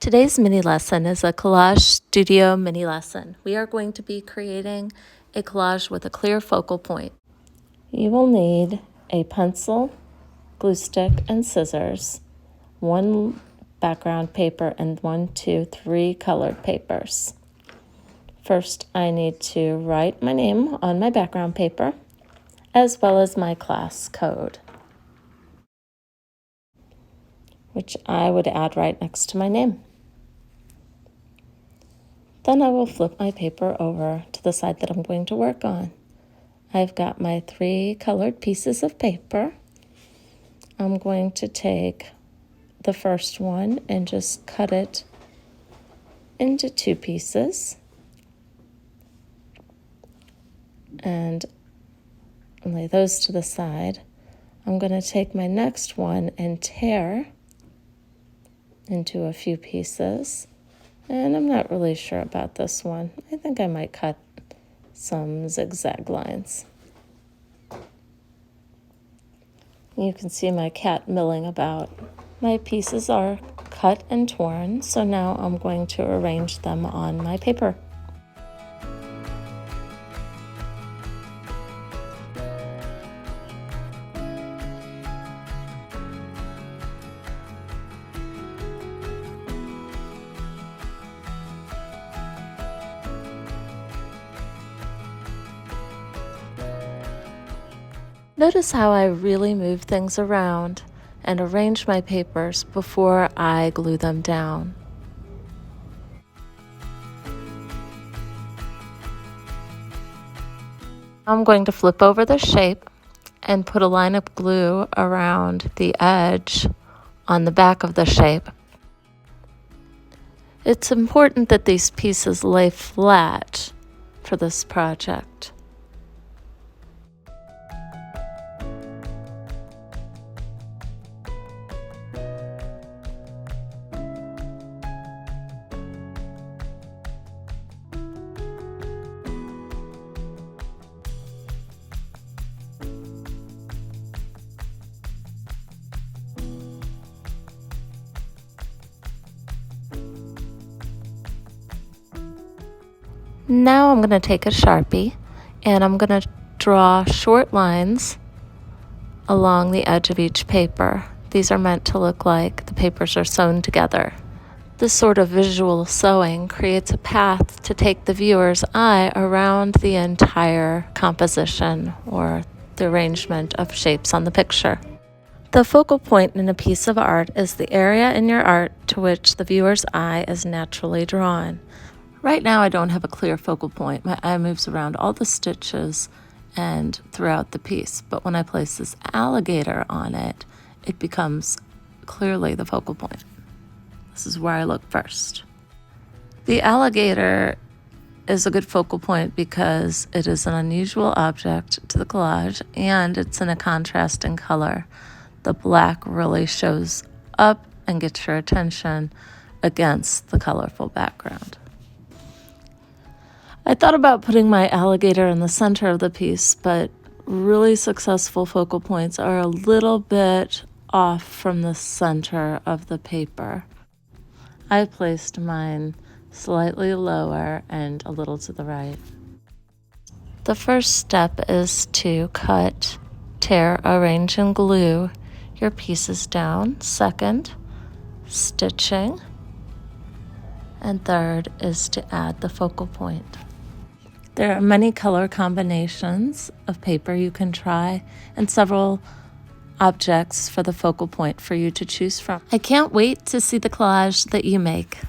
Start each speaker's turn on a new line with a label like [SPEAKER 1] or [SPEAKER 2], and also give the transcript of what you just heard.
[SPEAKER 1] Today's mini lesson is a Collage Studio mini lesson. We are going to be creating a collage with a clear focal point. You will need a pencil, glue stick, and scissors, one background paper, and 3 colored papers. First, I need to write my name on my background paper, as well as my class code, which I would add right next to my name. Then I will flip my paper over to the side that I'm going to work on. I've got my 3 colored pieces of paper. I'm going to take the first one and just cut it into 2 pieces and lay those to the side. I'm going to take my next one and tear into a few pieces. And I'm not really sure about this one. I think I might cut some zigzag lines. You can see my cat milling about. My pieces are cut and torn, so now I'm going to arrange them on my paper. Notice how I really move things around and arrange my papers before I glue them down. I'm going to flip over the shape and put a line of glue around the edge on the back of the shape. It's important that these pieces lay flat for this project. Now I'm going to take a Sharpie and I'm going to draw short lines along the edge of each paper. These are meant to look like the papers are sewn together. This sort of visual sewing creates a path to take the viewer's eye around the entire composition or the arrangement of shapes on the picture. The focal point in a piece of art is the area in your art to which the viewer's eye is naturally drawn. Right now I don't have a clear focal point. My eye moves around all the stitches and throughout the piece, but when I place this alligator on it, it becomes clearly the focal point. This is where I look first. The alligator is a good focal point because it is an unusual object to the collage and it's in a contrasting color. The black really shows up and gets your attention against the colorful background. I thought about putting my alligator in the center of the piece, but really successful focal points are a little bit off from the center of the paper. I placed mine slightly lower and a little to the right. The first step is to cut, tear, arrange, and glue your pieces down. Second, stitching. And third is to add the focal point. There are many color combinations of paper you can try and several objects for the focal point for you to choose from. I can't wait to see the collage that you make.